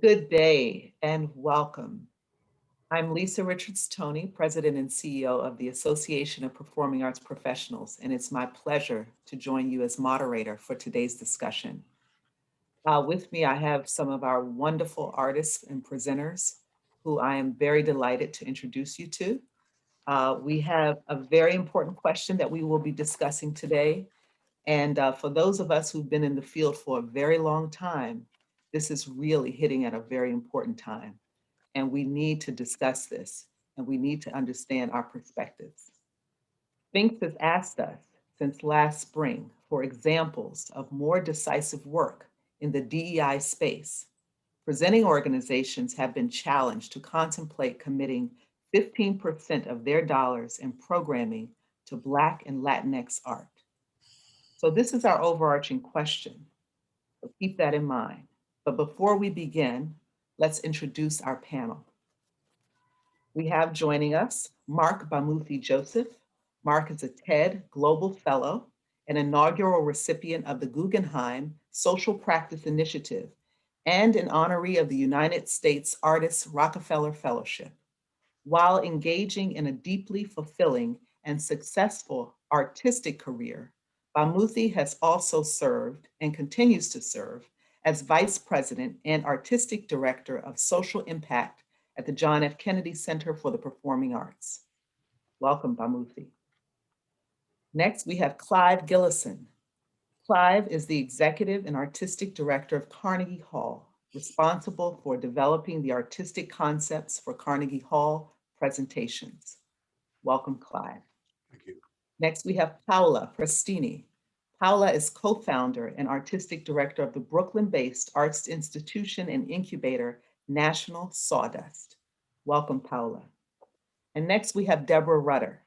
Good day and welcome. I'm Lisa Richards Toney, President and CEO of the Association of Performing Arts Professionals, and it's my pleasure to join you as moderator for today's discussion. With me, I have some of our wonderful artists and presenters who I am very delighted to introduce you to. We have a very important question that we will be discussing today. And for those of us who've been in the field for a very long time, this is really hitting at a very important time. And we need to discuss this and we need to understand our perspectives. Sphinx has asked us since last spring for examples of more decisive work in the DEI space. Presenting organizations have been challenged to contemplate committing 15% of their dollars in programming to Black and Latinx art. So this is our overarching question. So keep that in mind. But before we begin, let's introduce our panel. We have joining us Marc Bamuthi Joseph. Marc is a TED Global Fellow, an inaugural recipient of the Guggenheim Social Practice Initiative, and an honoree of the United States Artists Rockefeller Fellowship. While engaging in a deeply fulfilling and successful artistic career, Bamuthi has also served and continues to serve as Vice President and Artistic Director of Social Impact at the John F. Kennedy Center for the Performing Arts. Welcome, Bamuthi. Next, we have Clive Gillinson. Clive is the Executive and Artistic Director of Carnegie Hall, responsible for developing the artistic concepts for Carnegie Hall presentations. Welcome, Clive. Thank you. Next, we have Paola Prestini. Paola is co-founder and artistic director of the Brooklyn-based arts institution and incubator, National Sawdust. Welcome, Paola. And next, we have Deborah Rutter.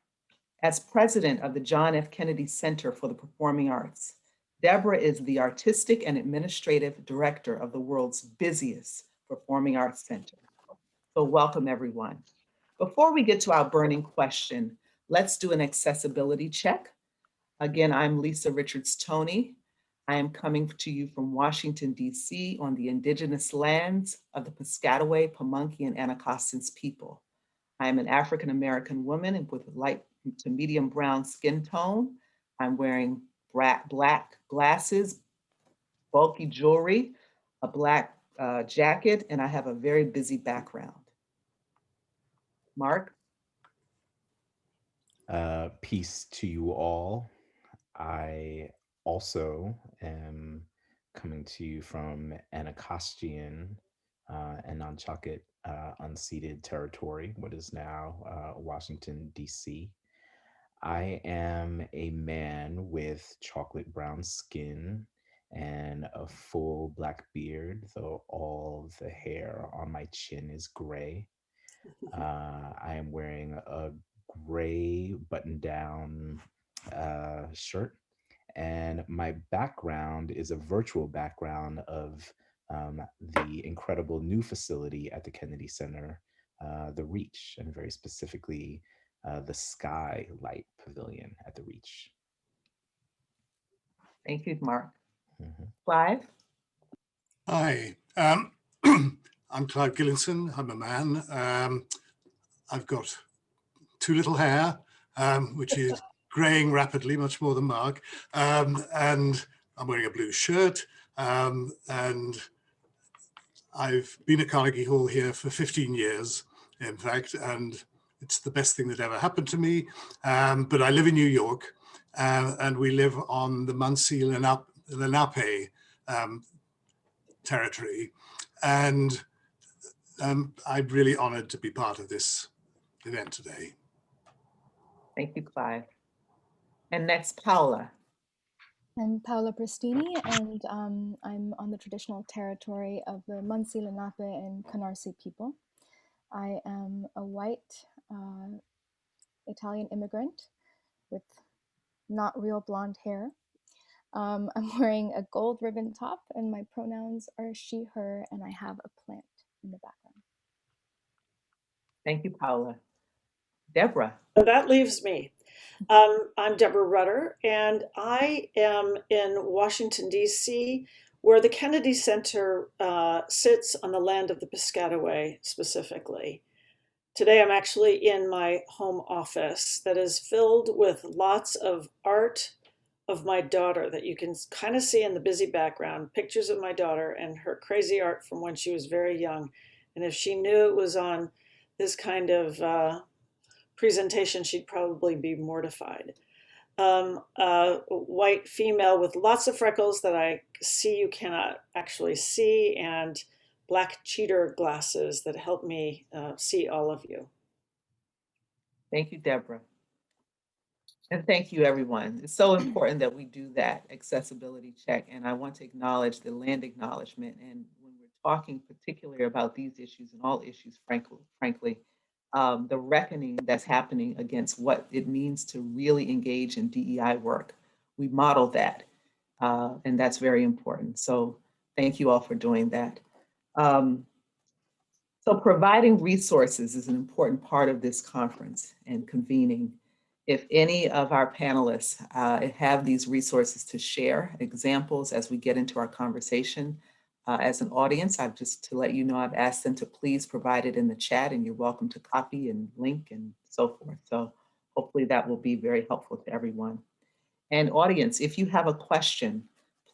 As president of the John F. Kennedy Center for the Performing Arts, Deborah is the artistic and administrative director of the world's busiest performing arts center. So welcome, everyone. Before we get to our burning question, let's do an accessibility check. Again, I'm Lisa Richards Toney. I am coming to you from Washington, D.C. on the indigenous lands of the Piscataway, Pamunkey, and Anacostans people. I am an African-American woman with light to medium brown skin tone. I'm wearing black glasses, bulky jewelry, a black jacket, and I have a very busy background. Marc? Peace to you all. I also am coming to you from Anacostan and Nanchakit unceded territory, what is now Washington, D.C. I am a man with chocolate brown skin and a full black beard, though all the hair on my chin is gray. I am wearing a gray button-down shirt, and my background is a virtual background of the incredible new facility at the Kennedy Center, the Reach, and very specifically the Skylight Pavilion at the Reach. Thank you, Marc. Clive? Hi, I'm Clive Gillinson. I'm a man. I've got too little hair, which is graying rapidly, much more than Marc. And I'm wearing a blue shirt. And I've been at Carnegie Hall here for 15 years, in fact, and it's the best thing that ever happened to me. But I live in New York, and we live on the Muncie Lenape territory. And I'm really honored to be part of this event today. Thank you, Clive. And next, Paola. I'm Paula Pristini, and I'm on the traditional territory of the Muncie, Lenape, and Canarsie people. I am a white Italian immigrant with not real blonde hair. I'm wearing a gold ribbon top, and my pronouns are she, her, and I have a plant in the background. Thank you, Paola. Deborah. So that leaves me. I'm Deborah Rutter, and I am in Washington, D.C. where the Kennedy Center sits on the land of the Piscataway specifically. Today, I'm actually in my home office that is filled with lots of art of my daughter that you can kind of see in the busy background, pictures of my daughter and her crazy art from when she was very young. And if she knew it was on this kind of presentation, she'd probably be mortified. A white female with lots of freckles that I see you cannot actually see, and black cheater glasses that help me see all of you. Thank you, Deborah. And thank you, everyone. It's so important that we do that accessibility check. And I want to acknowledge the land acknowledgement. And when we're talking particularly about these issues and all issues, frankly, the reckoning that's happening against what it means to really engage in DEI work. We model that, and that's very important. So thank you all for doing that. So providing resources is an important part of this conference and convening. If any of our panelists have these resources to share, examples as we get into our conversation as an audience, I've just to let you know, I've asked them to please provide it in the chat, and you're welcome to copy and link and so forth. So hopefully that will be very helpful to everyone. And audience, if you have a question,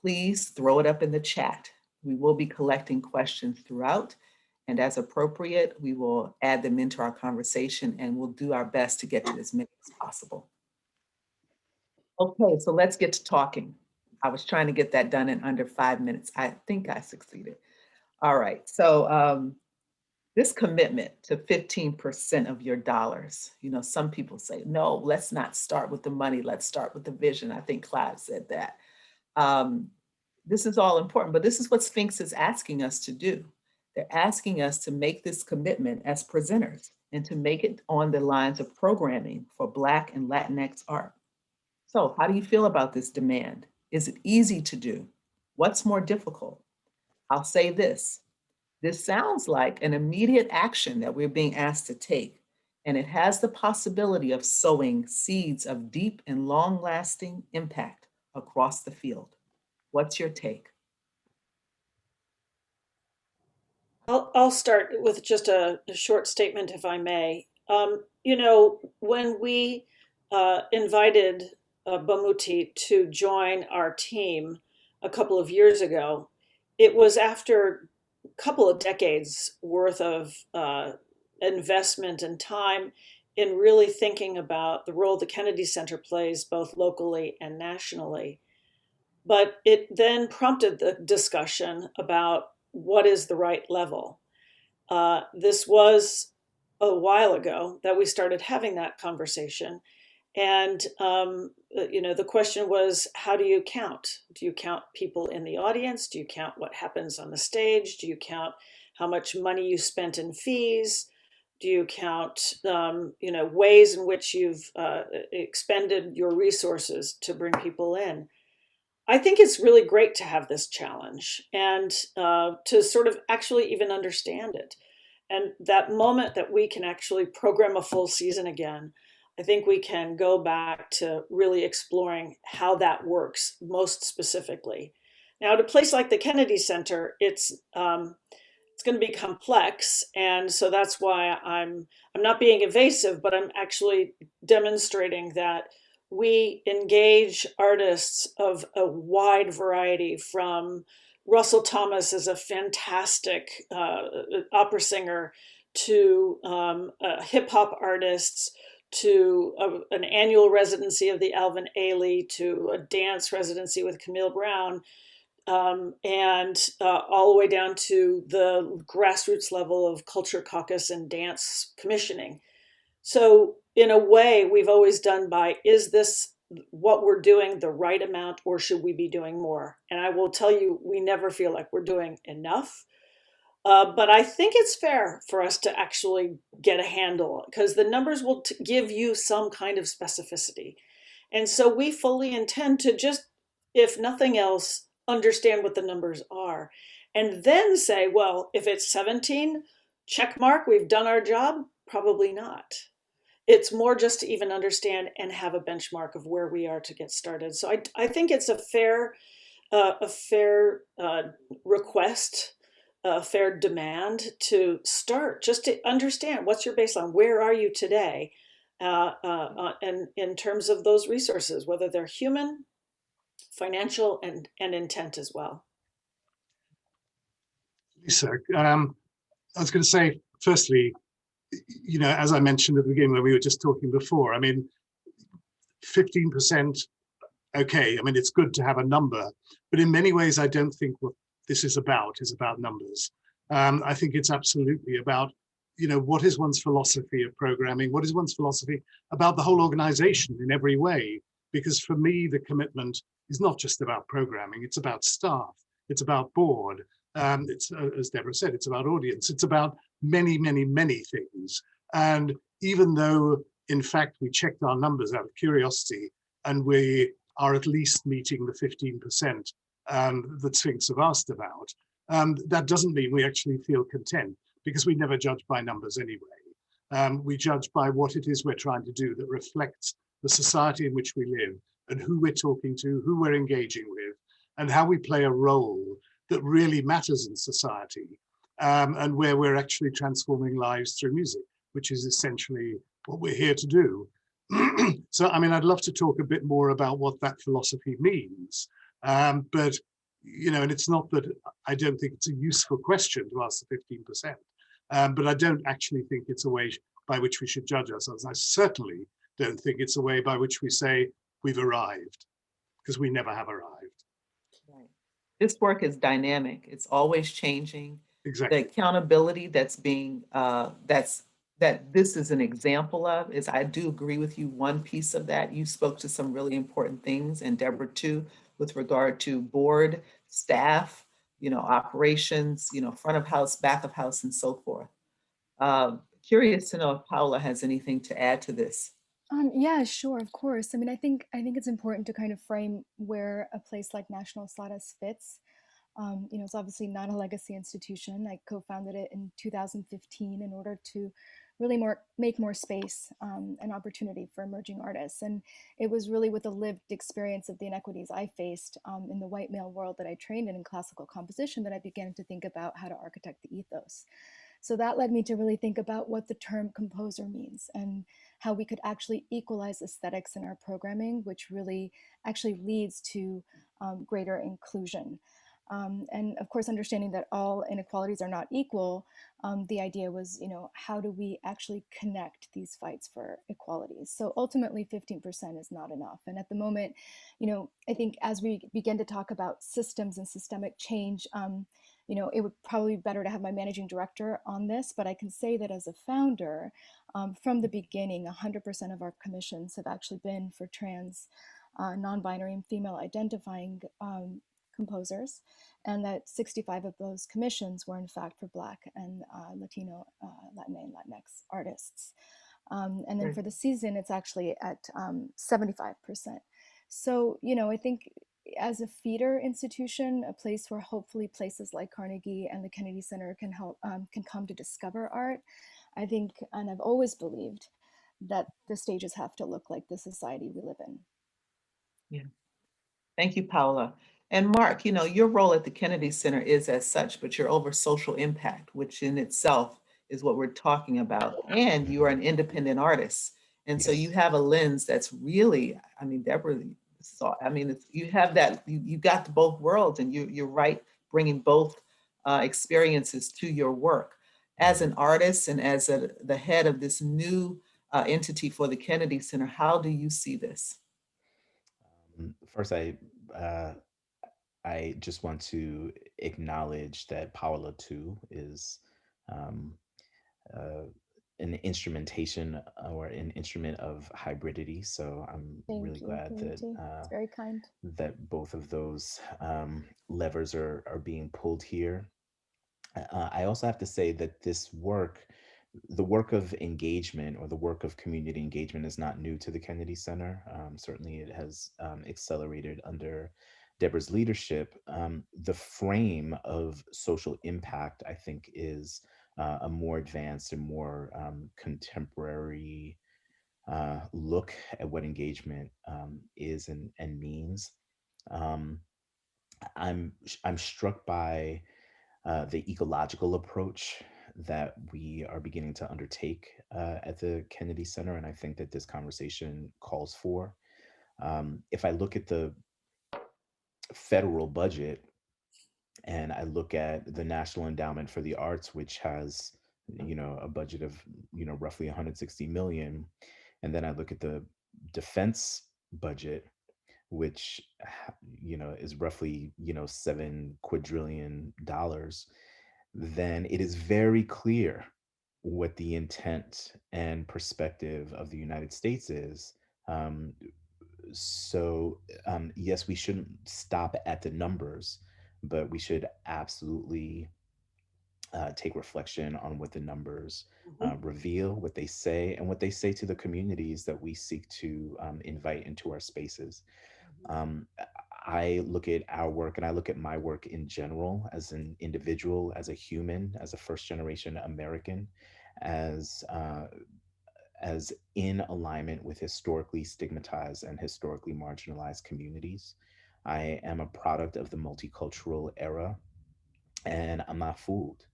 please throw it up in the chat. We will be collecting questions throughout. And as appropriate, we will add them into our conversation, and we'll do our best to get to as many as possible. Okay, so let's get to talking. I was trying to get that done in under 5 minutes. I think I succeeded. All right, so this commitment to 15% of your dollars, you know, some people say, no, let's not start with the money, let's start with the vision. I think Clive said that. This is all important, but this is what Sphinx is asking us to do. They're asking us to make this commitment as presenters and to make it on the lines of programming for Black and Latinx art. So how do you feel about this demand? Is it easy to do? What's more difficult? I'll say this. This sounds like an immediate action that we're being asked to take, and it has the possibility of sowing seeds of deep and long-lasting impact across the field. What's your take? I'll start with just a short statement, if I may. You know, when we invited Bamuthi to join our team a couple of years ago, it was after a couple of decades worth of investment and time in really thinking about the role the Kennedy Center plays both locally and nationally. But it then prompted the discussion about what is the right level. This was a while ago that we started having that conversation. And, you know, the question was, how do you count? Do you count people in the audience? Do you count what happens on the stage? Do you count how much money you spent in fees? Do you count, you know, ways in which you've expended your resources to bring people in? I think it's really great to have this challenge and to sort of actually even understand it. And that moment that we can actually program a full season again, I think we can go back to really exploring how that works most specifically. Now, at a place like the Kennedy Center, it's going to be complex, and so that's why I'm not being evasive, but I'm actually demonstrating that we engage artists of a wide variety, from Russell Thomas as a fantastic opera singer to hip hop artists, to an annual residency of the Alvin Ailey, to a dance residency with Camille Brown, and all the way down to the grassroots level of Culture Caucus and dance commissioning. So in a way, we've always done by, is this what we're doing the right amount, or should we be doing more? And I will tell you, we never feel like we're doing enough. But I think it's fair for us to actually get a handle, because the numbers will give you some kind of specificity. And so we fully intend to just, if nothing else, understand what the numbers are. And then say, well, if it's 17, check mark, we've done our job. Probably not. It's more just to even understand and have a benchmark of where we are to get started. So I think it's a fair a fair request, a fair demand to start, just to understand what's your baseline, where are you today, and in terms of those resources, whether they're human, financial, and intent as well. Lisa, I was going to say, firstly, as I mentioned at the beginning when we were just talking before, 15%, okay, it's good to have a number, but in many ways, I don't think what this is about numbers. I think it's absolutely about, what is one's philosophy of programming? What is one's philosophy about the whole organization in every way? Because for me, the commitment is not just about programming, it's about staff, it's about board, it's, as Deborah said, it's about audience, it's about many, many, many things. And even though, in fact, we checked our numbers out of curiosity and we are at least meeting the 15% that Sphinx have asked about, that doesn't mean we actually feel content, because we never judge by numbers anyway. We judge by what it is we're trying to do that reflects the society in which we live and who we're talking to, who we're engaging with, and how we play a role that really matters in society, and where we're actually transforming lives through music, which is essentially what we're here to do. So, I'd love to talk a bit more about what that philosophy means. But, and it's not that I don't think it's a useful question to ask the 15%, but I don't actually think it's a way by which we should judge ourselves. I certainly don't think it's a way by which we say we've arrived, because we never have arrived. Right. This work is dynamic. It's always changing. Exactly. The accountability that's being, that this is an example of is, I do agree with you. One piece of that, you spoke to some really important things, and Deborah too, with regard to board, staff, operations, front of house, back of house, and so forth. Curious to know if Paula has anything to add to this. Yeah, sure, of course. I think it's important to kind of frame where a place like National Sawdust fits. It's obviously not a legacy institution. I co-founded it in 2015 in order to really make more space and opportunity for emerging artists. And it was really with the lived experience of the inequities I faced in the white male world that I trained in classical composition that I began to think about how to architect the ethos. So that led me to really think about what the term composer means and how we could actually equalize aesthetics in our programming, which really actually leads to greater inclusion. And of course, understanding that all inequalities are not equal, the idea was, how do we actually connect these fights for equalities? So ultimately, 15% is not enough. And at the moment, I think as we begin to talk about systems and systemic change, it would probably be better to have my managing director on this, but I can say that as a founder, from the beginning, 100% of our commissions have actually been for trans, non-binary, and female identifying composers, and that 65 of those commissions were in fact for Black and Latino, Latin and Latinx artists. And then for the season, it's actually at 75%. So, I think as a feeder institution, a place where hopefully places like Carnegie and the Kennedy Center can help, can come to discover art, I think, and I've always believed that the stages have to look like the society we live in. Yeah. Thank you, Paula. And Marc, your role at the Kennedy Center is as such, but you're over social impact, which in itself is what we're talking about. And you are an independent artist. And so you have a lens that's really, Deborah, you have that, you got both worlds, and you're right, bringing both experiences to your work. As an artist and as the head of this new entity for the Kennedy Center, how do you see this? First, I just want to acknowledge that Paola too is an instrumentation or an instrument of hybridity. So I'm really glad that it's very kind that both of those levers are being pulled here. I also have to say that this work, the work of engagement or the work of community engagement, is not new to the Kennedy Center. Certainly it has accelerated under Deborah's leadership. The frame of social impact, I think, is a more advanced and more contemporary look at what engagement is and means. I'm struck by the ecological approach that we are beginning to undertake at the Kennedy Center, and I think that this conversation calls for. If I look at the federal budget and I look at the National Endowment for the Arts, which has, a budget of, roughly 160 million, and then I look at the defense budget, which, is roughly, $7 quadrillion, then it is very clear what the intent and perspective of the United States is. Um, yes, we shouldn't stop at the numbers, but we should absolutely take reflection on what the numbers Mhm. reveal, what they say, and what they say to the communities that we seek to invite into our spaces. Um, I look at our work and I look at my work in general as an individual, as a human, as a first generation American, as as in alignment with historically stigmatized and historically marginalized communities. I am a product of the multicultural era, and I'm not fooled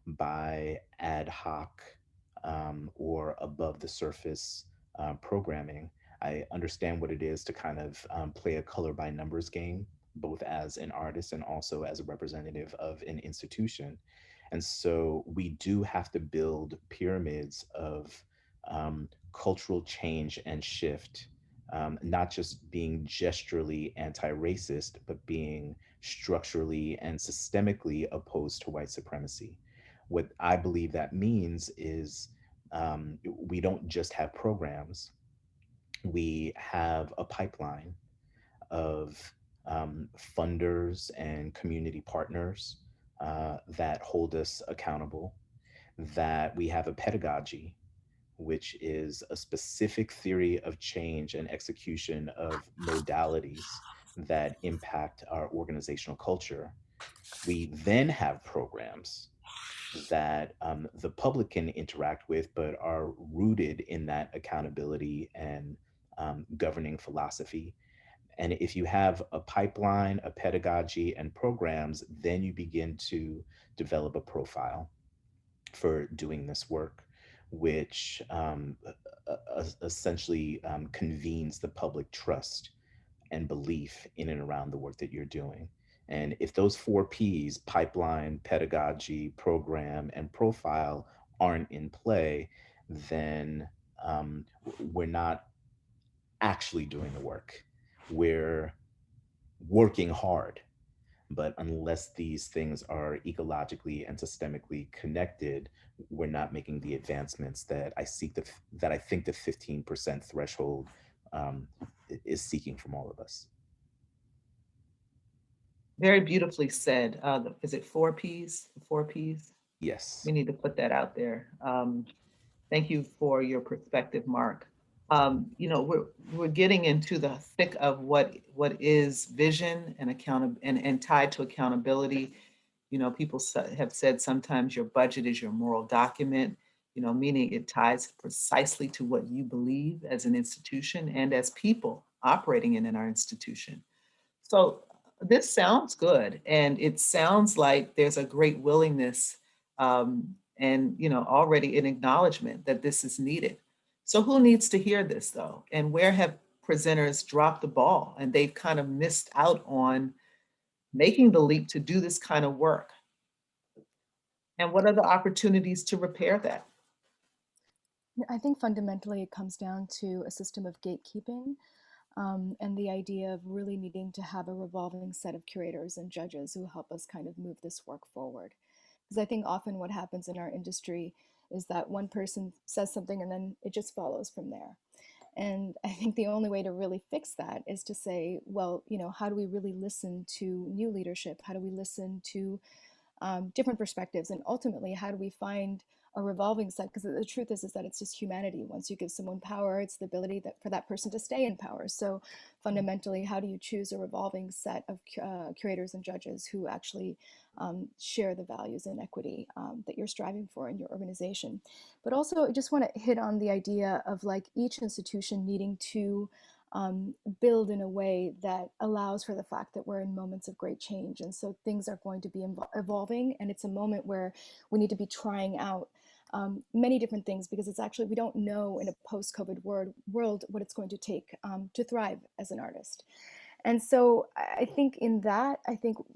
by ad hoc or above the surface programming. I understand what it is to kind of play a color by numbers game, both as an artist and also as a representative of an institution. And so we do have to build pyramids of cultural change and shift, not just being gesturally anti racist, but being structurally and systemically opposed to white supremacy. What I believe that means is we don't just have programs, we have a pipeline of funders and community partners that hold us accountable, that we have a pedagogy, which is a specific theory of change and execution of modalities that impact our organizational culture. We then have programs that the public can interact with, but are rooted in that accountability and governing philosophy. And if you have a pipeline, a pedagogy, and programs, then you begin to develop a profile for doing this work, which essentially convenes the public trust and belief in and around the work that you're doing. And if those four P's, pipeline, pedagogy, program, and profile, aren't in play, then we're not actually doing the work. We're working hard. But unless these things are ecologically and systemically connected, we're not making the advancements that that I think the 15% threshold um, is seeking from all of us. Very beautifully said. Is it four Ps? Four Ps? Yes. We need to put that out there. Thank you for your perspective, Marc. We're getting into the thick of what is vision and and tied to accountability. People have said sometimes your budget is your moral document. Meaning it ties precisely to what you believe as an institution and as people operating in our institution. So this sounds good, and it sounds like there's a great willingness and already an acknowledgement that this is needed. So who needs to hear this though? And where have presenters dropped the ball and they've kind of missed out on making the leap to do this kind of work? And what are the opportunities to repair that? I think fundamentally it comes down to a system of gatekeeping, and the idea of really needing to have a revolving set of curators and judges who help us kind of move this work forward. Because I think often what happens in our industry is that one person says something and then it just follows from there. And I think the only way to really fix that is to say, well, how do we really listen to new leadership? How do we listen to different perspectives, and ultimately how do we find a revolving set? Because the truth is that it's just humanity. Once you give someone power, it's the ability for that person to stay in power. So fundamentally, how do you choose a revolving set of curators and judges who actually share the values and equity that you're striving for in your organization? But also I just want to hit on the idea of like each institution needing to build in a way that allows for the fact that we're in moments of great change. And so things are going to be evolving, and it's a moment where we need to be trying out many different things, because it's actually, we don't know in a post-COVID world what it's going to take to thrive as an artist. And so I think in that,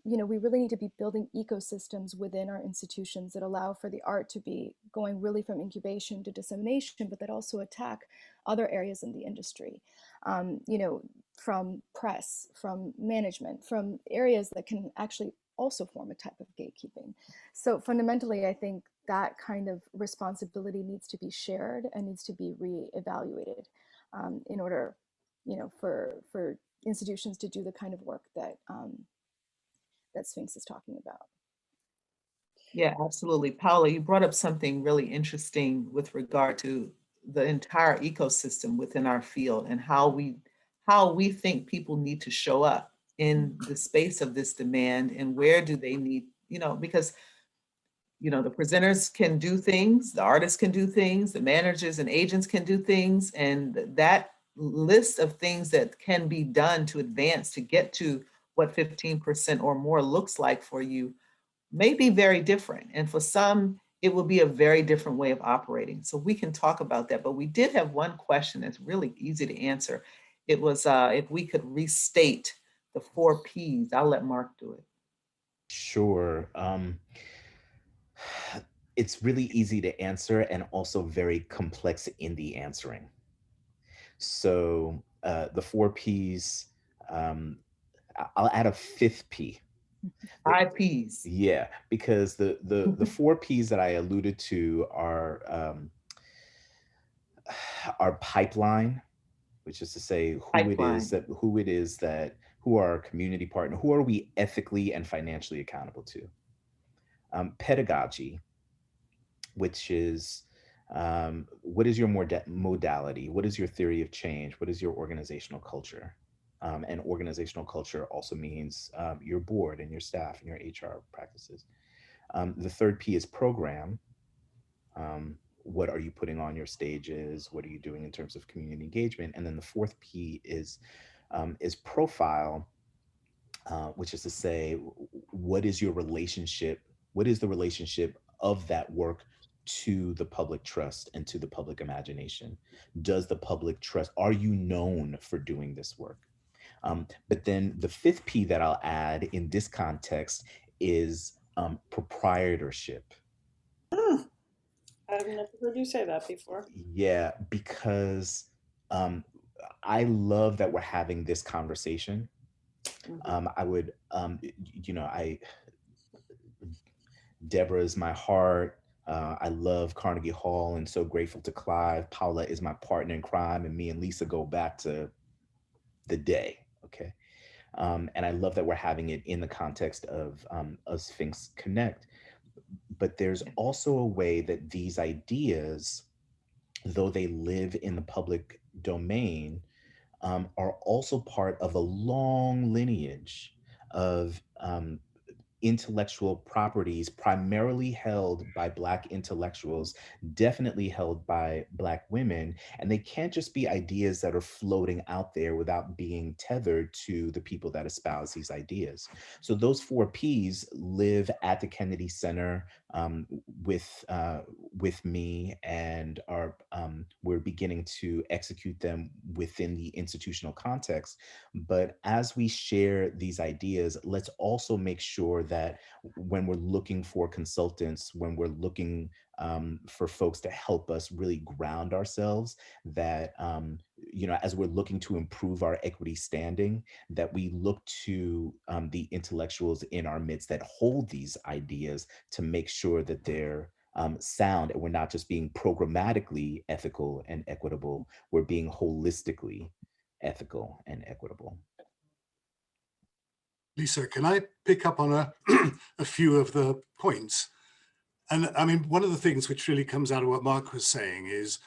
we really need to be building ecosystems within our institutions that allow for the art to be going really from incubation to dissemination, but that also attack other areas in the industry, from press, from management, from areas that can actually also form a type of gatekeeping. So fundamentally, I think that kind of responsibility needs to be shared and needs to be reevaluated in order, for institutions to do the kind of work that that Sphinx is talking about. Yeah, absolutely. Paula, you brought up something really interesting with regard to the entire ecosystem within our field and how we think people need to show up in the space of this demand, and where do they need, because the presenters can do things, the artists can do things, the managers and agents can do things, and that list of things that can be done to advance to get to what 15% or more looks like for you may be very different. And for some, it will be a very different way of operating. So we can talk about that. But we did have one question that's really easy to answer. It was if we could restate the 4 Ps. I'll let Marc do it. Sure. It's really easy to answer and also very complex in the answering. So the 4 Ps, I'll add a 5th P. 5 Ps. Yeah, because the 4 Ps that I alluded to are our pipeline, which is to say who are our community partner, who are we ethically and financially accountable to. Pedagogy, which is what is your modality? What is your theory of change? What is your organizational culture? And organizational culture also means your board and your staff and your HR practices. The 3rd P is program. What are you putting on your stages? What are you doing in terms of community engagement? And then the 4th P is profile, which is to say, what is your relationship? What is the relationship of that work to the public trust and to the public imagination? Does the public trust, are you known for doing this work? But then the 5th P that I'll add in this context is proprietorship. I've never heard you say that before. Yeah, because I love that we're having this conversation. I would, Deborah is my heart. I love Carnegie Hall and so grateful to Clive. Paula is my partner in crime, and me and Lisa go back to the day, okay? And I love that we're having it in the context of SphinxConnect. But there's also a way that these ideas, though they live in the public domain, are also part of a long lineage of intellectual properties primarily held by Black intellectuals, definitely held by Black women. And they can't just be ideas that are floating out there without being tethered to the people that espouse these ideas. So those 4 Ps live at the Kennedy Center with me, and are we're beginning to execute them within the institutional context. But as we share these ideas, let's also make sure that when we're looking for consultants, when we're looking for folks to help us really ground ourselves, that as we're looking to improve our equity standing, that we look to the intellectuals in our midst that hold these ideas to make sure that they're sound, and we're not just being programmatically ethical and equitable, we're being holistically ethical and equitable. Lisa, can I pick up on a few of the points? And I mean, one of the things which really comes out of what Marc was saying is,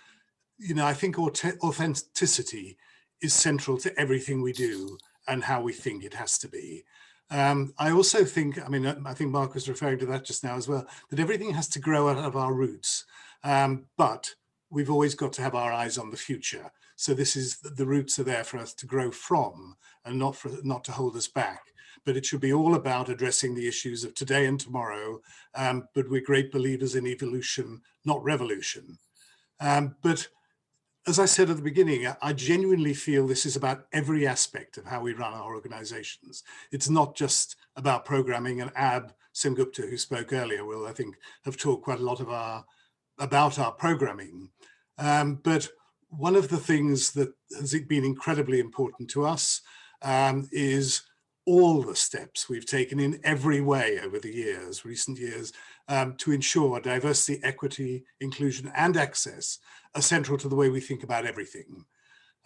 I think authenticity is central to everything we do and how we think it has to be. I also think, I think Marc was referring to that just now as well, that everything has to grow out of our roots. But we've always got to have our eyes on the future. So this is, the roots are there for us to grow from and not to hold us back. But it should be all about addressing the issues of today and tomorrow. But we're great believers in evolution, not revolution. But as I said at the beginning, I genuinely feel this is about every aspect of how we run our organizations. It's not just about programming, and Ab Simgupta, who spoke earlier, will, I think, have talked quite a lot about our programming. But one of the things that has been incredibly important to us is all the steps we've taken in every way over the recent years, to ensure diversity, equity, inclusion, and access are central to the way we think about everything.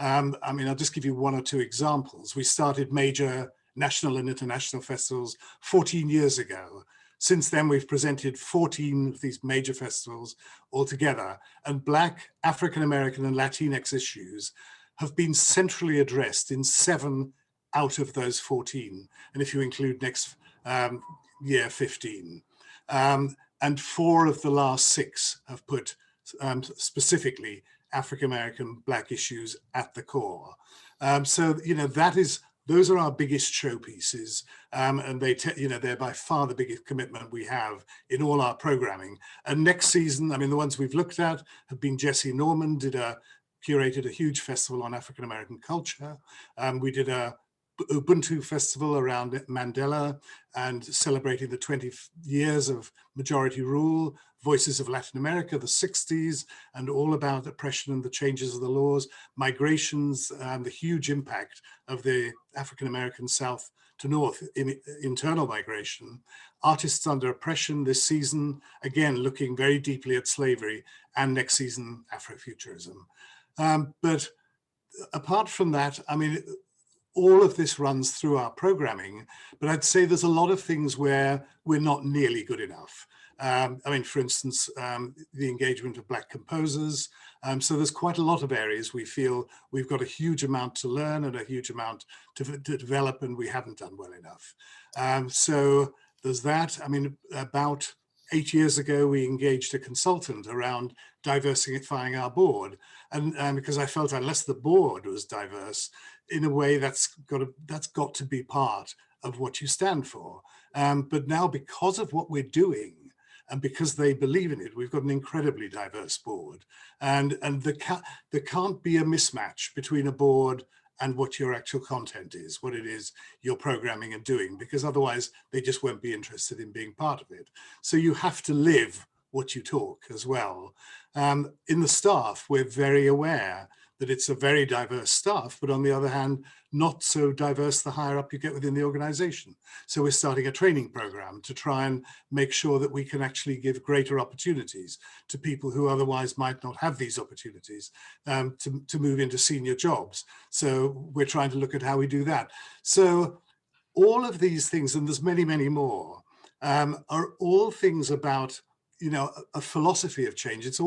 I mean, I'll just give you one or two examples. We started major national and international festivals 14 years ago. Since then, we've presented 14 of these major festivals altogether, and Black, African American, and Latinx issues have been centrally addressed in 7 out of those 14, and if you include next year, 15. And 4 of the last 6 have put specifically African American Black issues at the core. So, you know, those are our biggest showpieces, and they're by far the biggest commitment we have in all our programming. And next season, I mean, the ones we've looked at have been Jesse Norman curated a huge festival on African American culture. We did a Ubuntu festival around Mandela and celebrating the 20 years of majority rule, Voices of Latin America, the 60s, and all about oppression and the changes of the laws, migrations, and the huge impact of the African American South to North in internal migration. Artists Under Oppression this season, again, looking very deeply at slavery, and next season, Afrofuturism. But apart from that, I mean, all of this runs through our programming, but I'd say there's a lot of things where we're not nearly good enough. I mean, for instance, the engagement of Black composers. So there's quite a lot of areas we feel we've got a huge amount to learn and a huge amount to develop, and we haven't done well enough. So there's that. I mean, about 8 years ago, we engaged a consultant around diversifying our board. And because I felt unless the board was diverse, in a way that's got to be part of what you stand for. But now, because of what we're doing, and because they believe in it, we've got an incredibly diverse board. And there can't be a mismatch between a board and what your actual content is, what it is you're programming and doing, because otherwise they just won't be interested in being part of it. So you have to live what you talk as well. In the staff, we're very aware that it's a very diverse staff, but on the other hand, not so diverse the higher up you get within the organization. So we're starting a training program to try and make sure that we can actually give greater opportunities to people who otherwise might not have these opportunities to move into senior jobs. So we're trying to look at how we do that. So all of these things, and there's many, many more, are all things about, you know, a philosophy of change. It's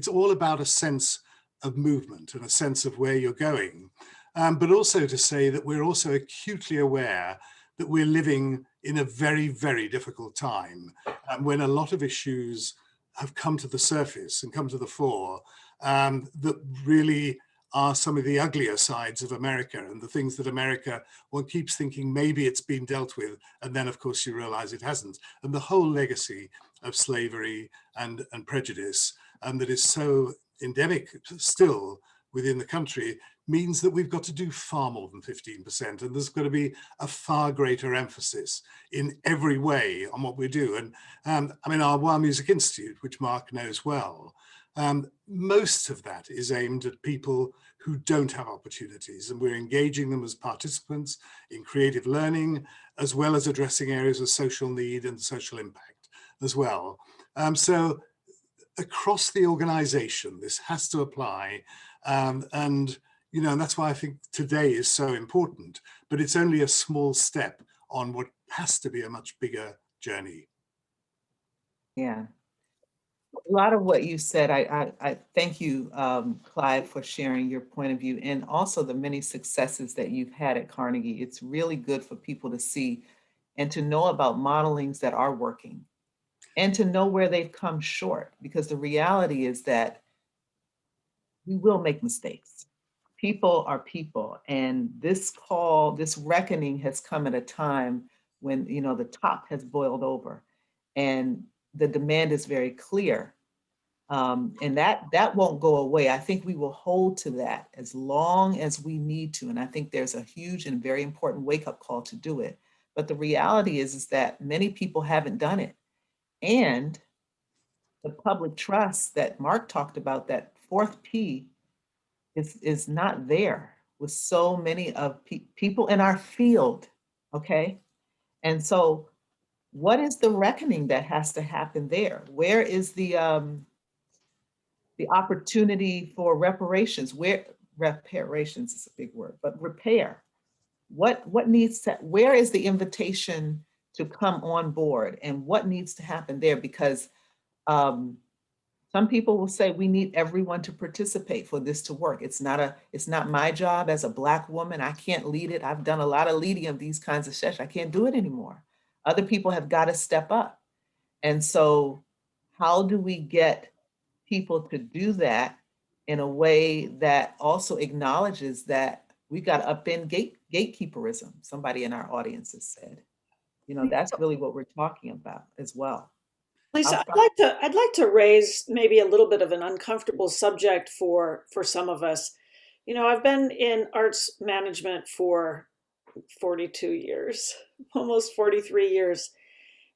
all about a sense of movement and a sense of where you're going, but also to say that we're also acutely aware that we're living in a very, very difficult time when a lot of issues have come to the surface and come to the fore that really are some of the uglier sides of America and the things that America, one keeps thinking maybe it's been dealt with, and then of course you realize it hasn't. And the whole legacy of slavery and prejudice that is so endemic still within the country means that we've got to do far more than 15%, and there's got to be a far greater emphasis in every way on what we do. And I mean, our Wild Music Institute, which Marc knows well, most of that is aimed at people who don't have opportunities, and we're engaging them as participants in creative learning, as well as addressing areas of social need and social impact as well. So across the organization, this has to apply. And, you know, and that's why I think today is so important, but it's only a small step on what has to be a much bigger journey. Yeah. A lot of what you said, I thank you, Clive, for sharing your point of view and also the many successes that you've had at Carnegie. It's really good for people to see and to know about modelings that are working and to know where they've come short, because the reality is that we will make mistakes. People are people, and this call, this reckoning has come at a time when, you know, the top has boiled over and the demand is very clear. And that won't go away. I think we will hold to that as long as we need to. And I think there's a huge and very important wake-up call to do it. But the reality is that many people haven't done it. And the public trust that Marc talked about, that fourth P, is not there with so many of people in our field, okay? And so what is the reckoning that has to happen there? Where is the opportunity for reparations? Where reparations is a big word, but repair. What needs to, where is the invitation to come on board and what needs to happen there? Because some people will say we need everyone to participate for this to work. It's not my job as a Black woman. I can't lead it. I've done a lot of leading of these kinds of sessions. I can't do it anymore. Other people have got to step up. And so how do we get people to do that in a way that also acknowledges that we got to upend gatekeeperism? Somebody in our audience has said, you know, that's really what we're talking about as well. Lisa, I'd like to raise maybe a little bit of an uncomfortable subject for some of us. You know, I've been in arts management for 42 years, almost 43 years.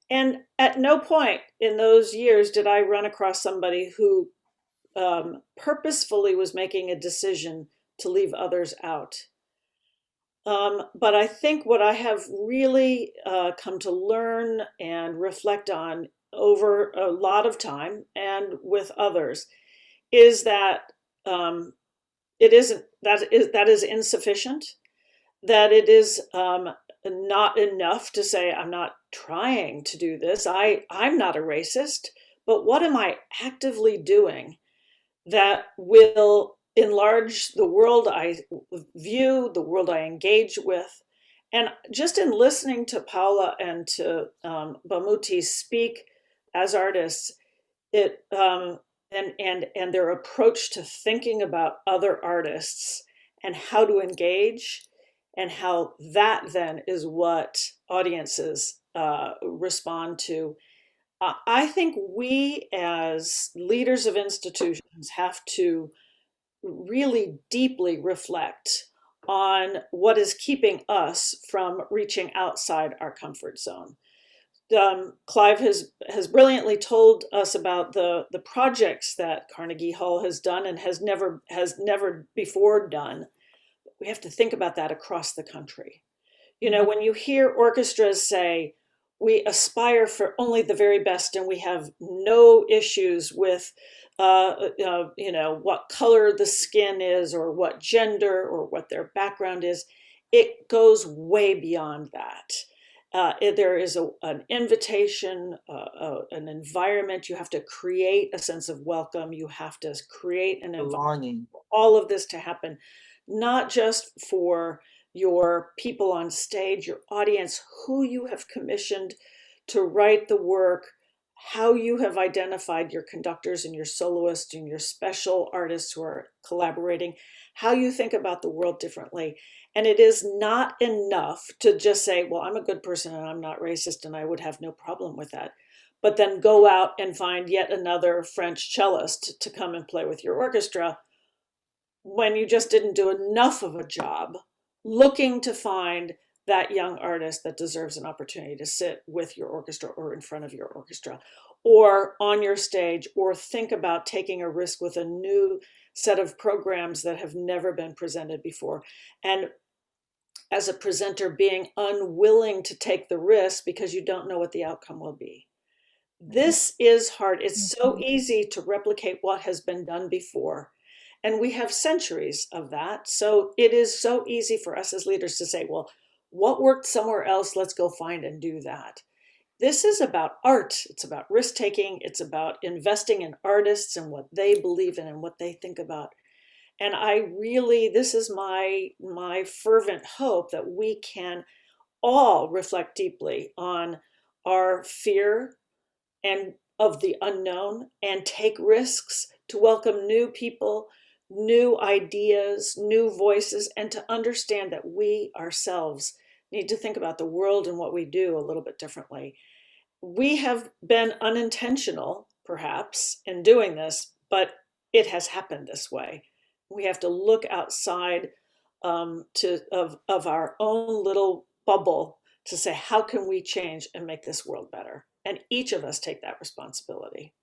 And at no point in those years did I run across somebody who purposefully was making a decision to leave others out. But I think what I have really come to learn and reflect on over a lot of time and with others is that that is insufficient, that it is not enough to say, I'm not trying to do this. I'm not a racist, but what am I actively doing that will enlarge the world I view, the world I engage with? And just in listening to Paula and to Bamuthi speak as artists, it and their approach to thinking about other artists and how to engage, and how that then is what audiences respond to. I think we as leaders of institutions have to really deeply reflect on what is keeping us from reaching outside our comfort zone. Clive has brilliantly told us about the projects that Carnegie Hall has done and has never before done. We have to think about that across the country. You know, when you hear orchestras say, we aspire for only the very best and we have no issues with, you know, what color the skin is or what gender or what their background is, it goes way beyond that. There is an invitation, an environment. You have to create a sense of welcome. You have to create an environment for all of this to happen, not just for your people on stage, your audience, who you have commissioned to write the work, how you have identified your conductors and your soloists and your special artists who are collaborating, how you think about the world differently. And it is not enough to just say, well, I'm a good person and I'm not racist and I would have no problem with that. But then go out and find yet another French cellist to come and play with your orchestra when you just didn't do enough of a job looking to find that young artist that deserves an opportunity to sit with your orchestra or in front of your orchestra or on your stage, or think about taking a risk with a new set of programs that have never been presented before. And as a presenter, being unwilling to take the risk because you don't know what the outcome will be. This is hard. It's so easy to replicate what has been done before. And we have centuries of that. So it is so easy for us as leaders to say, well, what worked somewhere else? Let's go find and do that. This is about art. It's about risk-taking. It's about investing in artists and what they believe in and what they think about. And this is my fervent hope that we can all reflect deeply on our fear and of the unknown and take risks to welcome new people, new ideas, new voices, and to understand that we ourselves need to think about the world and what we do a little bit differently. We have been unintentional, perhaps, in doing this, but it has happened this way. We have to look outside of our own little bubble to say, how can we change and make this world better? And each of us take that responsibility.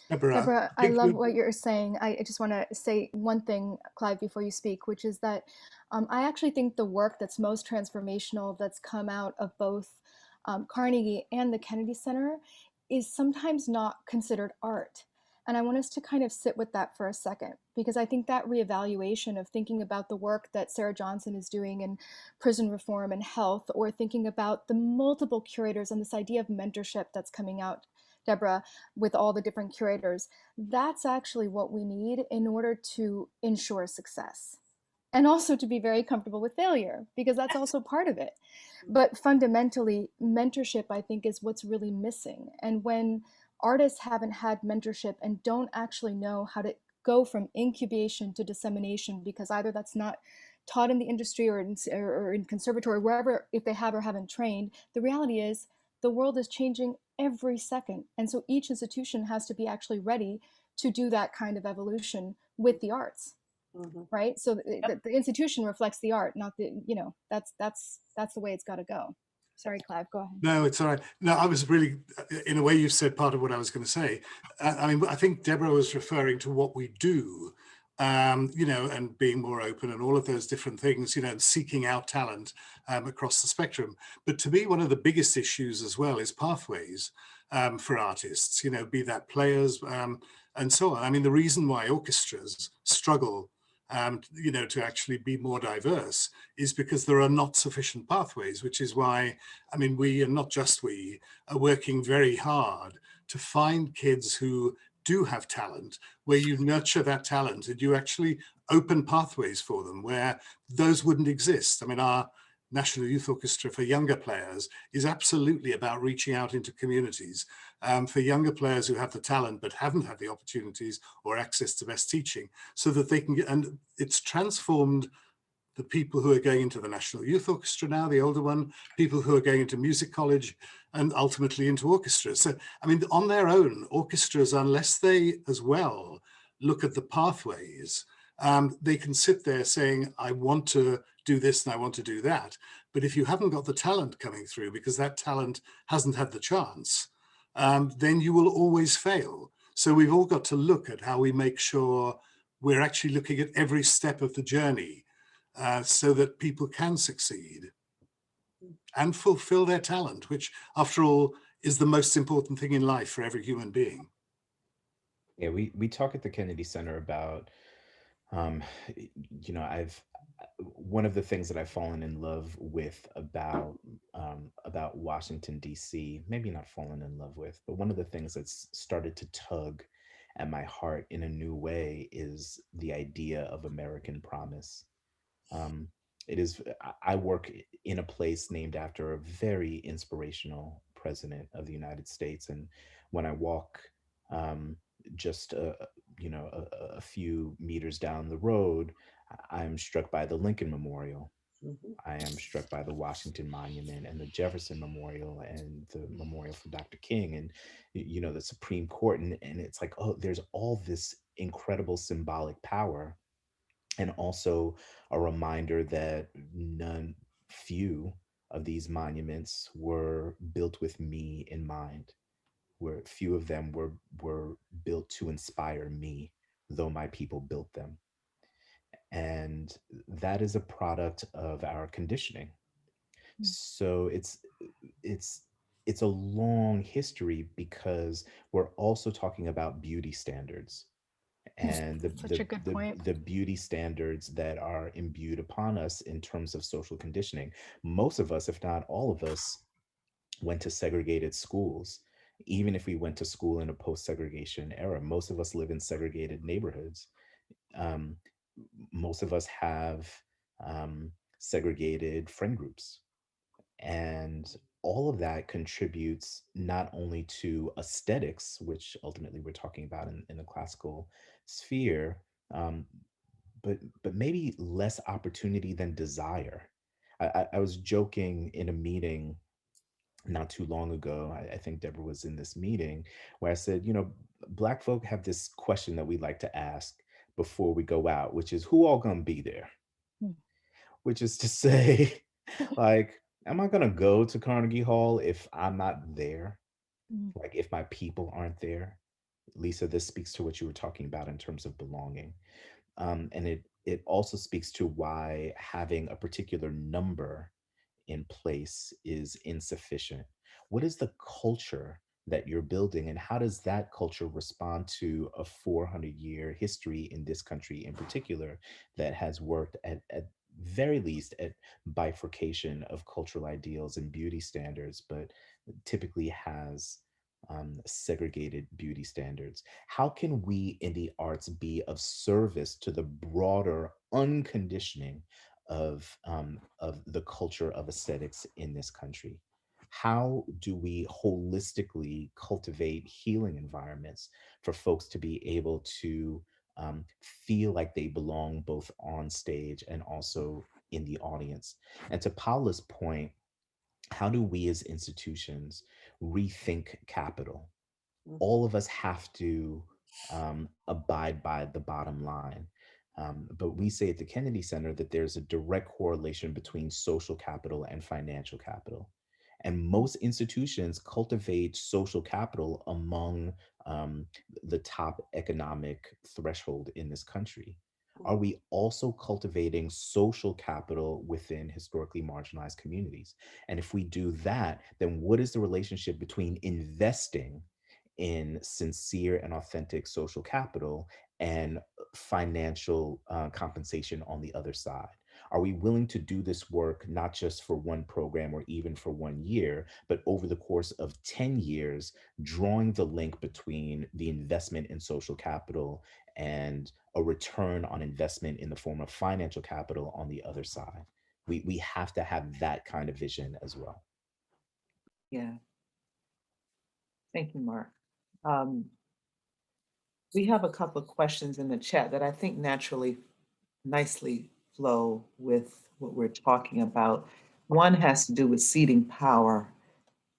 Deborah, I think love we- what you're saying. I just want to say one thing, Clive, before you speak, which is that I actually think the work that's most transformational that's come out of both Carnegie and the Kennedy Center is sometimes not considered art. And I want us to kind of sit with that for a second, because I think that reevaluation of thinking about the work that Sarah Johnson is doing in prison reform and health, or thinking about the multiple curators and this idea of mentorship that's coming out, Deborah, with all the different curators, that's actually what we need in order to ensure success. And also to be very comfortable with failure, because that's also part of it. But fundamentally, mentorship, I think, is what's really missing. And when artists haven't had mentorship and don't actually know how to go from incubation to dissemination, because either that's not taught in the industry or in conservatory, wherever, if they have or haven't trained, the reality is the world is changing every second. And so each institution has to be actually ready to do that kind of evolution with the arts. Mm-hmm. Right? So the institution reflects the art, not the, that's the way it's got to go. Sorry, Clive, go ahead. No, it's all right. No, I was really, in a way, you've said part of what I was going to say. I think Deborah was referring to what we do, and being more open and all of those different things, and seeking out talent across the spectrum. But to me, one of the biggest issues as well is pathways for artists, be that players and so on. I mean, the reason why orchestras struggle to actually be more diverse is because there are not sufficient pathways, which is why, we, and not just we, are working very hard to find kids who do have talent, where you nurture that talent and you actually open pathways for them where those wouldn't exist. Our National Youth Orchestra for younger players is absolutely about reaching out into communities for younger players who have the talent but haven't had the opportunities or access to best teaching, so that they can get, and it's transformed the people who are going into the National Youth Orchestra now, the older one, people who are going into music college and ultimately into orchestras. So, on their own, orchestras, unless they as well look at the pathways, they can sit there saying, I want to do this and I want to do that. But if you haven't got the talent coming through because that talent hasn't had the chance, then you will always fail. So we've all got to look at how we make sure we're actually looking at every step of the journey so that people can succeed and fulfill their talent, which after all is the most important thing in life for every human being. Yeah, we talk at the Kennedy Center about, I've one of the things that I've fallen in love with about Washington, D.C., maybe not fallen in love with, but one of the things that's started to tug at my heart in a new way is the idea of American promise. It is, I work in a place named after a very inspirational president of the United States. And when I walk just a few meters down the road, I'm struck by the Lincoln Memorial. Mm-hmm. I am struck by the Washington Monument and the Jefferson Memorial and the memorial for Dr. King and, the Supreme Court. And it's like, oh, there's all this incredible symbolic power. And also a reminder that few of these monuments were built with me in mind, where few of them were built to inspire me, though my people built them. And that is a product of our conditioning. So it's a long history, because we're also talking about beauty standards and the beauty standards that are imbued upon us in terms of social conditioning. Most of us, if not all of us, went to segregated schools. Even if we went to school in a post-segregation era, most of us live in segregated neighborhoods. Most of us have segregated friend groups. And all of that contributes not only to aesthetics, which ultimately we're talking about in the classical sphere, um, but maybe less opportunity than desire. I was joking in a meeting not too long ago. I think Deborah was in this meeting where I said, Black folk have this question that we like to ask before we go out, which is, who all gonna be there? Hmm. Which is to say, like, am I gonna go to Carnegie Hall if I'm not there? Mm. Like, if my people aren't there? Lisa, this speaks to what you were talking about in terms of belonging. And it also speaks to why having a particular number in place is insufficient. What is the culture that you're building, and how does that culture respond to a 400-year history in this country in particular that has worked at very least at bifurcation of cultural ideals and beauty standards, but typically has segregated beauty standards? How can we in the arts be of service to the broader unconditioning of the culture of aesthetics in this country? How do we holistically cultivate healing environments for folks to be able to feel like they belong both on stage and also in the audience? And to Paula's point, how do we as institutions rethink capital? All of us have to abide by the bottom line. But we say at the Kennedy Center that there's a direct correlation between social capital and financial capital. And most institutions cultivate social capital among the top economic threshold in this country. Are we also cultivating social capital within historically marginalized communities? And if we do that, then what is the relationship between investing in sincere and authentic social capital and financial compensation on the other side? Are we willing to do this work not just for one program or even for 1 year, but over the course of 10 years, drawing the link between the investment in social capital and a return on investment in the form of financial capital on the other side? We have to have that kind of vision as well. Yeah. Thank you, Marc. We have a couple of questions in the chat that I think naturally, nicely flow with what we're talking about. One has to do with ceding power.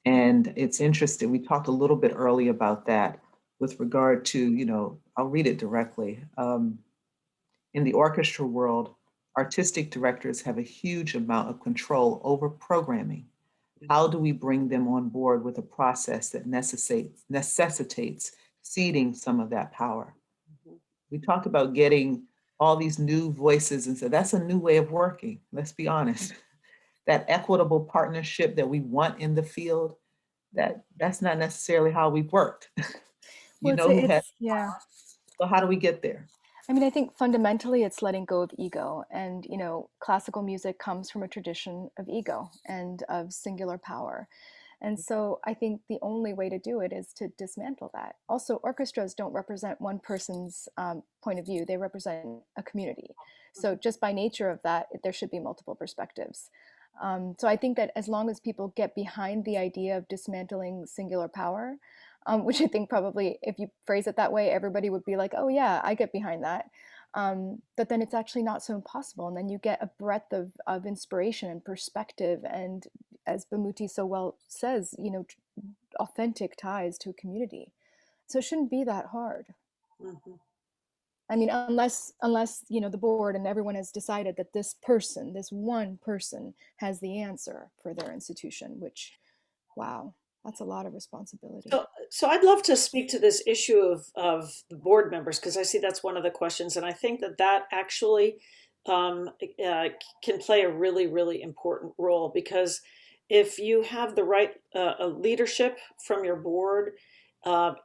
And it's interesting, we talked a little bit early about that with regard to, I'll read it directly. In the orchestra world, artistic directors have a huge amount of control over programming. How do we bring them on board with a process that necessitates ceding some of that power? We talked about getting all these new voices and said, that's a new way of working. Let's be honest. That equitable partnership that we want in the field, that's not necessarily how we've worked. Well, Who has, yeah. so how do we get there? I mean, I think fundamentally it's letting go of ego. And, classical music comes from a tradition of ego and of singular power. And so I think the only way to do it is to dismantle that. Also, orchestras don't represent one person's point of view, they represent a community. So just by nature of that, there should be multiple perspectives. So I think that as long as people get behind the idea of dismantling singular power, which I think probably if you phrase it that way, everybody would be like, oh yeah, I get behind that. But then it's actually not so impossible. And then you get a breadth of inspiration and perspective. And as Bamuthi so well says, authentic ties to a community. So it shouldn't be that hard. Mm-hmm. I mean, unless the board and everyone has decided that this one person has the answer for their institution, which, wow, that's a lot of responsibility. So I'd love to speak to this issue of the board members, because I see that's one of the questions. And I think that actually can play a really, really important role, because if you have the right leadership from your board,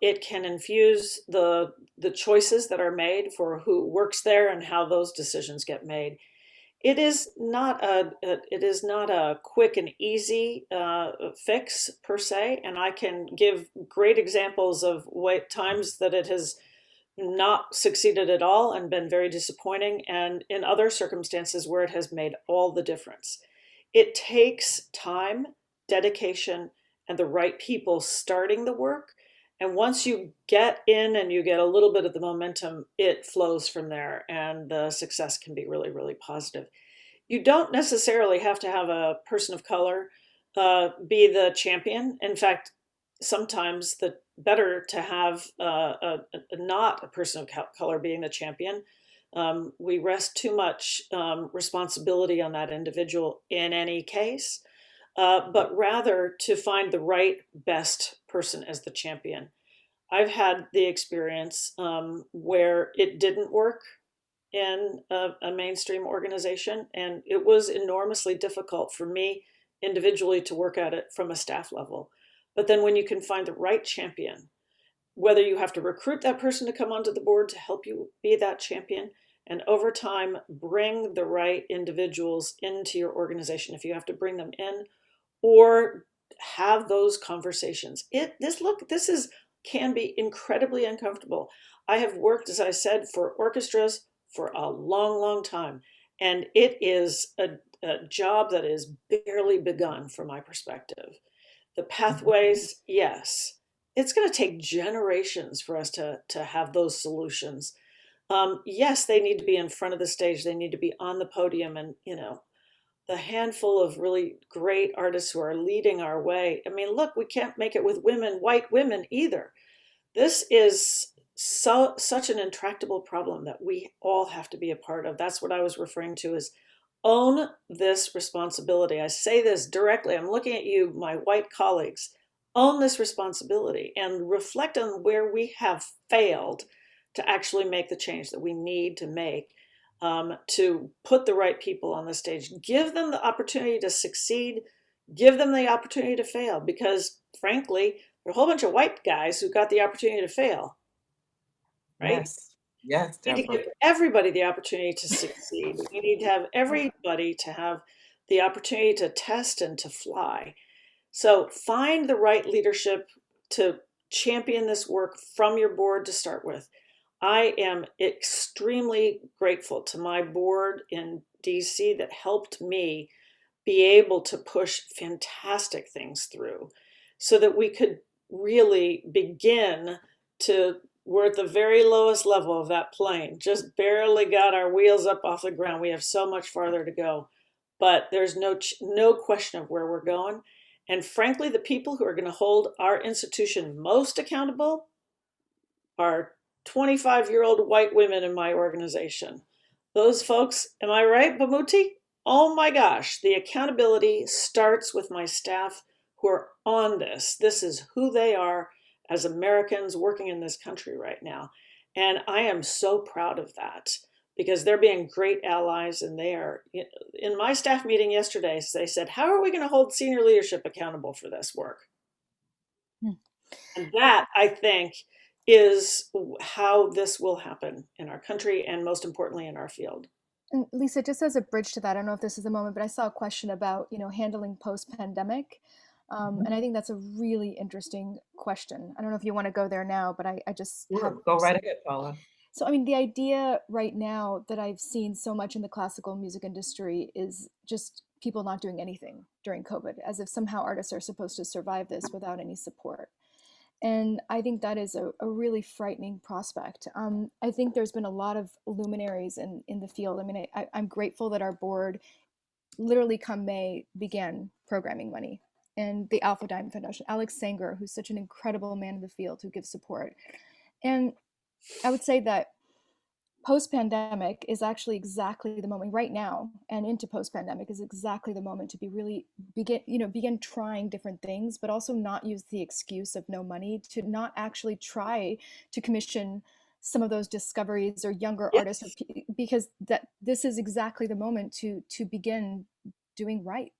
it can infuse the choices that are made for who works there and how those decisions get made. It is not a quick and easy fix per se, and I can give great examples of times that it has not succeeded at all and been very disappointing, and in other circumstances where it has made all the difference. It takes time, dedication, and the right people starting the work, And once you get in and you get a little bit of the momentum, it flows from there, and the success can be really, really positive. You don't necessarily have to have a person of color be the champion. In fact, sometimes the better to have not a person of color being the champion. We rest too much responsibility on that individual in any case, but rather to find the right best person as the champion. I've had the experience where it didn't work in a mainstream organization, and it was enormously difficult for me individually to work at it from a staff level. But then when you can find the right champion, whether you have to recruit that person to come onto the board to help you be that champion, and over time bring the right individuals into your organization, if you have to bring them in, or have those conversations. This is can be incredibly uncomfortable. I have worked, as I said, for orchestras for a long, long time, and it is a job that is barely begun from my perspective. The pathways, yes, it's going to take generations for us to have those solutions. Yes, they need to be in front of the stage. They need to be on the podium, and the handful of really great artists who are leading our way. I mean, look, we can't make it with white women either. This is such an intractable problem that we all have to be a part of. That's what I was referring to as own this responsibility. I say this directly. I'm looking at you, my white colleagues. Own this responsibility and reflect on where we have failed to actually make the change that we need to make, to put the right people on the stage. Give them the opportunity to succeed. Give them the opportunity to fail, because frankly, there are a whole bunch of white guys who got the opportunity to fail, right? Yes, We need to Deborah. give everybody the opportunity to succeed. We need to have everybody to have the opportunity to test and to fly. So find the right leadership to champion this work from your board to start with. I am extremely grateful to my board in DC that helped me be able to push fantastic things through so that we could really begin to, we're at the very lowest level of that plane, just barely got our wheels up off the ground. We have so much farther to go, but there's no question of where we're going. And frankly, the people who are going to hold our institution most accountable are 25-year-old white women in my organization. Those folks, am I right, Bamuthi? Oh my gosh, the accountability starts with my staff who are on this. This is who they are as Americans working in this country right now. And I am so proud of that, because they're being great allies. And they are, in my staff meeting yesterday, they said, how are we going to hold senior leadership accountable for this work? And that, I think, is how this will happen in our country, and most importantly in our field. And Lisa, just as a bridge to that, I don't know if this is the moment, but I saw a question about, handling post-pandemic. And I think that's a really interesting question. I don't know if you want to go there now, but I just go right ahead, Paula. So, I mean, the idea right now that I've seen so much in the classical music industry is just people not doing anything during COVID, as if somehow artists are supposed to survive this without any support. And I think that is a really frightening prospect. I think there's been a lot of luminaries in the field. I mean, I'm grateful that our board literally come May began programming money, and the Alpha Diamond Foundation, Alex Sanger, who's such an incredible man in the field who gives support. And I would say that post-pandemic is actually exactly the moment right now, and into post-pandemic is exactly the moment to be really begin trying different things, but also not use the excuse of no money to not actually try to commission some of those discoveries or younger artists, because this is exactly the moment to begin doing right.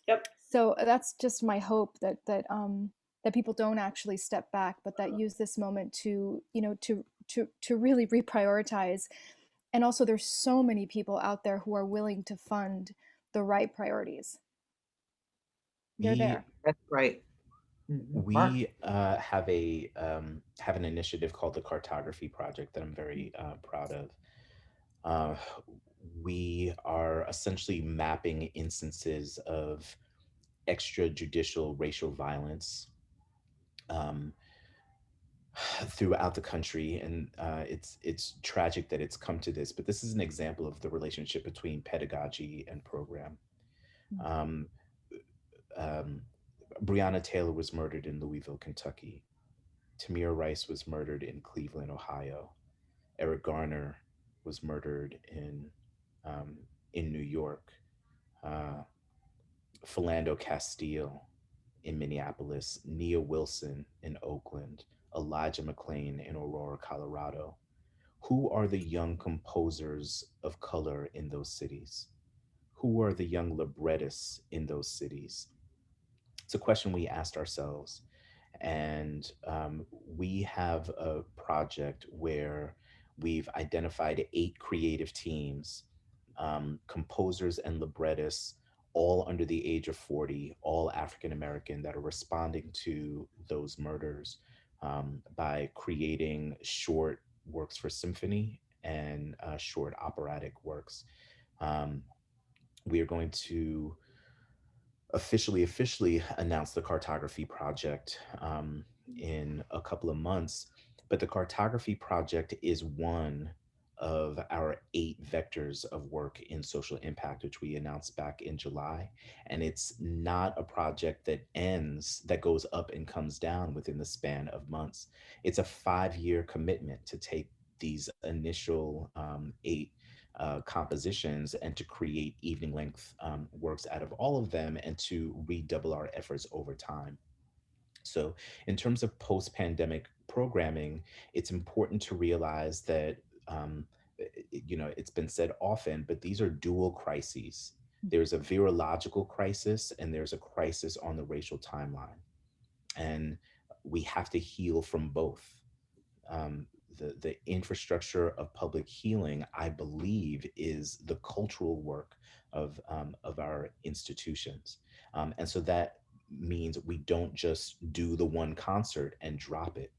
Yep. So that's just my hope that people don't actually step back, but that use this moment to really reprioritize. And also, there's so many people out there who are willing to fund the right priorities. They're there. That's right. We have an initiative called the Cartography Project that I'm very proud of. We are essentially mapping instances of extrajudicial racial violence throughout the country, and it's tragic that it's come to this, but this is an example of the relationship between pedagogy and program. Um, Breonna Taylor was murdered in Louisville, Kentucky. Tamir Rice was murdered in Cleveland, Ohio. Eric Garner was murdered in New York. Uh, Philando Castile in Minneapolis. Nia Wilson in Oakland. Elijah McClain in Aurora, Colorado. Who are the young composers of color in those cities? Who are the young librettists in those cities? It's a question we asked ourselves. And we have a project where we've identified 8 creative teams, composers and librettists, all under the age of 40, all African American, that are responding to those murders by creating short works for symphony and short operatic works. Um, we are going to officially announce the cartography project in a couple of months. But the cartography project is one of our 8 vectors of work in social impact, which we announced back in July. And it's not a project that ends, that goes up and comes down within the span of months. It's a 5-year commitment to take these initial 8 compositions and to create evening length works out of all of them, and to redouble our efforts over time. So in terms of post-pandemic programming, it's important to realize that, it's been said often, but these are dual crises. There's a virological crisis and there's a crisis on the racial timeline. And we have to heal from both. Um, the infrastructure of public healing, I believe, is the cultural work of our institutions. And so that means we don't just do the one concert and drop it.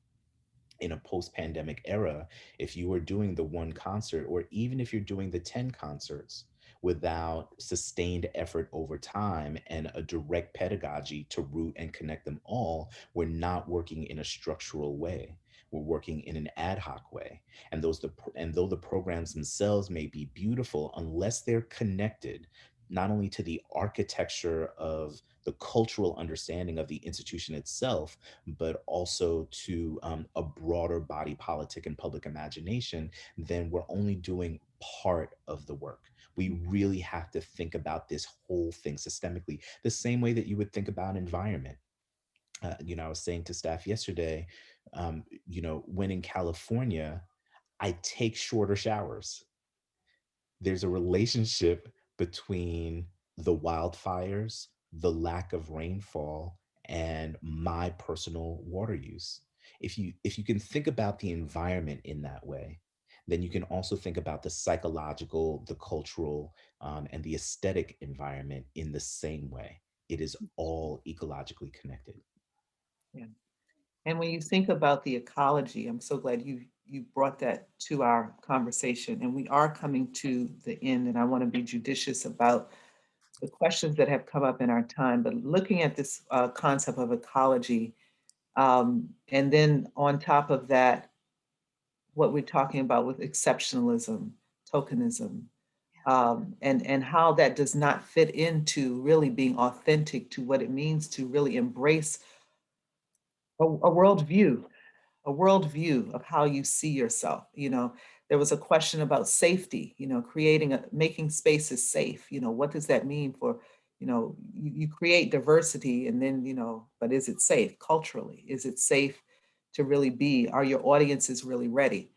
In a post-pandemic era, if you are doing the one concert, or even if you're doing the 10 concerts without sustained effort over time and a direct pedagogy to root and connect them all, we're not working in a structural way. We're working in an ad hoc way. And though the programs themselves may be beautiful, unless they're connected not only to the architecture of the cultural understanding of the institution itself, but also to a broader body politic and public imagination, then we're only doing part of the work. We really have to think about this whole thing systemically, the same way that you would think about environment. I was saying to staff yesterday, when in California, I take shorter showers. There's a relationship between the wildfires, the lack of rainfall, and my personal water use. If you can think about the environment in that way, then you can also think about the psychological, the cultural, and the aesthetic environment in the same way. It is all ecologically connected. Yeah. And when you think about the ecology, I'm so glad you brought that to our conversation. And we are coming to the end, and I want to be judicious about the questions that have come up in our time. But looking at this concept of ecology, and then on top of that, what we're talking about with exceptionalism, tokenism, and how that does not fit into really being authentic to what it means to really embrace a worldview, a worldview of how you see yourself. There was a question about safety, making spaces safe. What does that mean for, you create diversity and then, but is it safe culturally? Is it safe to really be, are your audiences really ready?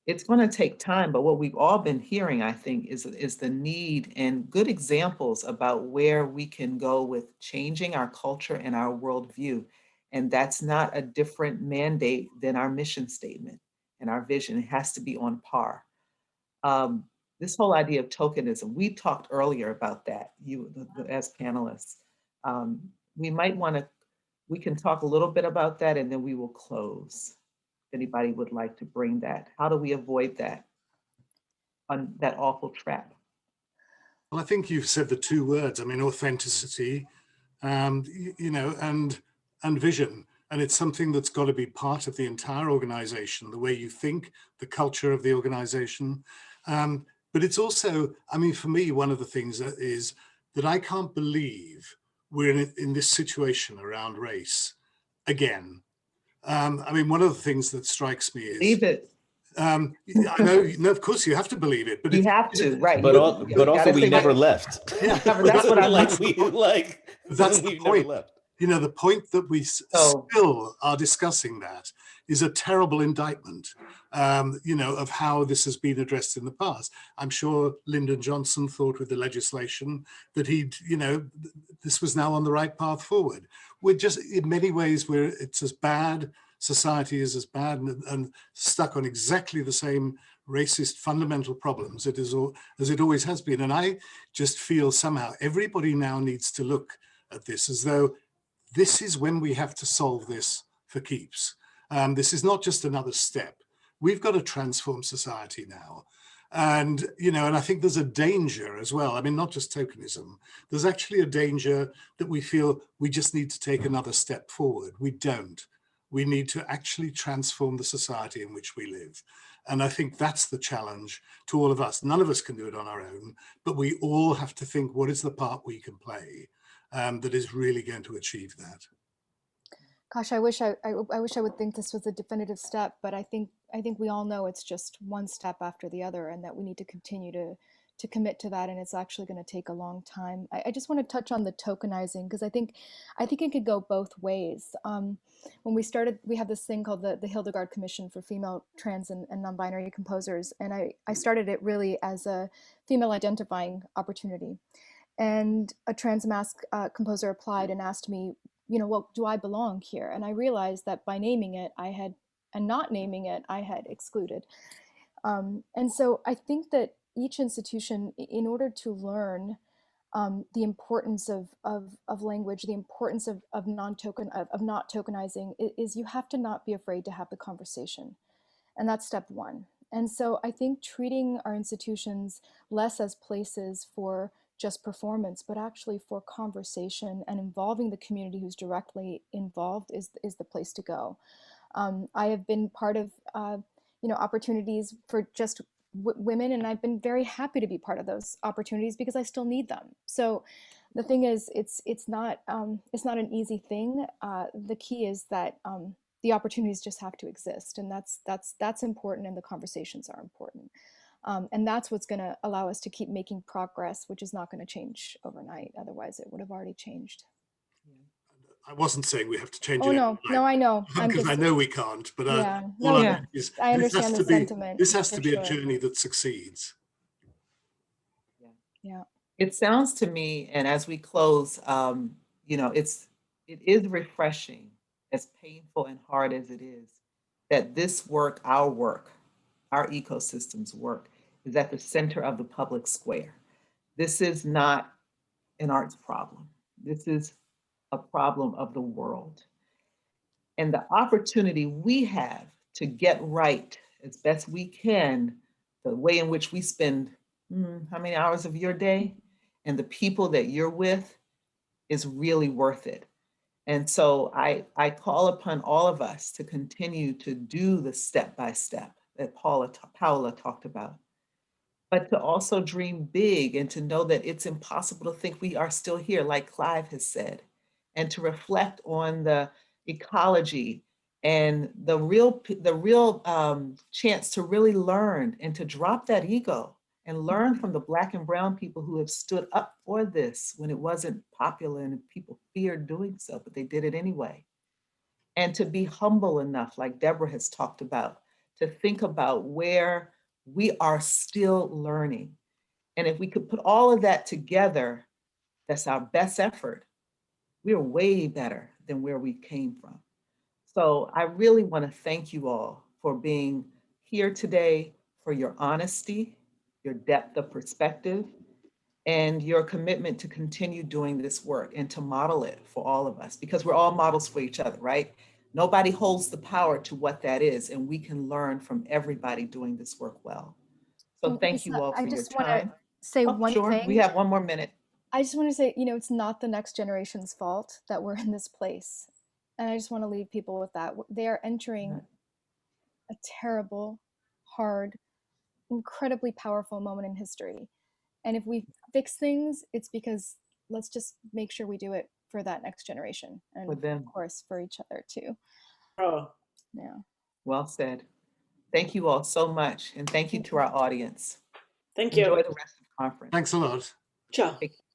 It's going to take time, but what we've all been hearing, I think, is the need and good examples about where we can go with changing our culture and our worldview. And that's not a different mandate than our mission statement and our vision. It has to be on par. This whole idea of tokenism, we talked earlier about that, as panelists. We can talk a little bit about that and then we will close. Anybody would like to bring that? How do we avoid that, that awful trap? Well, I think you've said the 2 words. I mean, authenticity, and vision. And it's something that's got to be part of the entire organization, the way you think, the culture of the organization. But it's also, I mean, for me, one of the things that is that I can't believe we're in this situation around race again. I mean, one of the things that strikes me is— Leave it. I know, no, of course you have to believe it, but You have to, right? But You also gotta we say never that. left. yeah, That's what I like like. that's the we've never point. left. You know, the point that we So- still are discussing that is a terrible indictment, you know, of how this has been addressed in the past. I'm sure Lyndon Johnson thought with the legislation that he'd, you know, this was now on the right path forward. We're just, in many ways, it's as bad, society is as bad and stuck on exactly the same racist fundamental problems as it always has been. And I just feel somehow everybody now needs to look at this as though this is when we have to solve this for keeps. This is not just another step. We've got to transform society now. And, you know, and I think there's a danger as well. I mean, not just tokenism. There's actually a danger that we feel we just need to take another step forward. We don't. We need to actually transform the society in which we live. And I think that's the challenge to all of us. None of us can do it on our own, but we all have to think, what is the part we can play that is really going to achieve that? Gosh, I wish I would think this was a definitive step, but I think we all know it's just one step after the other, and that we need to continue to commit to that, and it's actually going to take a long time. I just want to touch on the tokenizing, because I think it could go both ways. When we started, we have this thing called the Hildegard Commission for Female, Trans, and Non-Binary Composers, and I started it really as a female identifying opportunity. And a trans mask composer applied and asked me, you know, well, do I belong here? And I realized that by naming it, and not naming it, I had excluded. And so I think that each institution, in order to learn the importance of language, the importance of not tokenizing, is you have to not be afraid to have the conversation. And that's step one. And so I think treating our institutions less as places for just performance, but actually for conversation and involving the community who's directly involved is the place to go. I have been part of opportunities for just women, and I've been very happy to be part of those opportunities because I still need them. So the thing is, it's not an easy thing. The key is that the opportunities just have to exist, and that's important, and the conversations are important. And that's what's going to allow us to keep making progress, which is not going to change overnight. Otherwise, it would have already changed. I wasn't saying we have to change it. Oh, no, I know. Because I know we can't, but yeah, all no, I mean is I understand the sentiment. This has to be sure. a journey that succeeds. Yeah. It sounds to me, and as we close, you know, it is refreshing, as painful and hard as it is, that this work, our ecosystem's work, is at the center of the public square. This is not an arts problem. This is a problem of the world. And the opportunity we have to get right as best we can the way in which we spend how many hours of your day and the people that you're with is really worth it. And so I call upon all of us to continue to do the step-by-step that Paula talked about, but to also dream big and to know that it's impossible to think we are still here, like Clive has said, and to reflect on the ecology and the real chance to really learn and to drop that ego and learn from the Black and brown people who have stood up for this when it wasn't popular and people feared doing so, but they did it anyway. And to be humble enough, like Deborah has talked about, to think about where we are still learning. And if we could put all of that together, that's our best effort. We're way better than where we came from. So I really want to thank you all for being here today, for your honesty, your depth of perspective, and your commitment to continue doing this work and to model it for all of us, because we're all models for each other, right? Nobody holds the power to what that is, and we can learn from everybody doing this work well. So thank you all for your time. Say one thing. We have one more minute. I just want to say, you know, it's not the next generation's fault that we're in this place. And I just want to leave people with that. They are entering a terrible, hard, incredibly powerful moment in history. And if we fix things, it's because let's just make sure we do it for that next generation. And For them. of course, for each other too. Oh, Yeah. Well said. Thank you all so much. And thank you to our audience. thank you. Enjoy the rest of the conference. Thanks a lot. Ciao. Take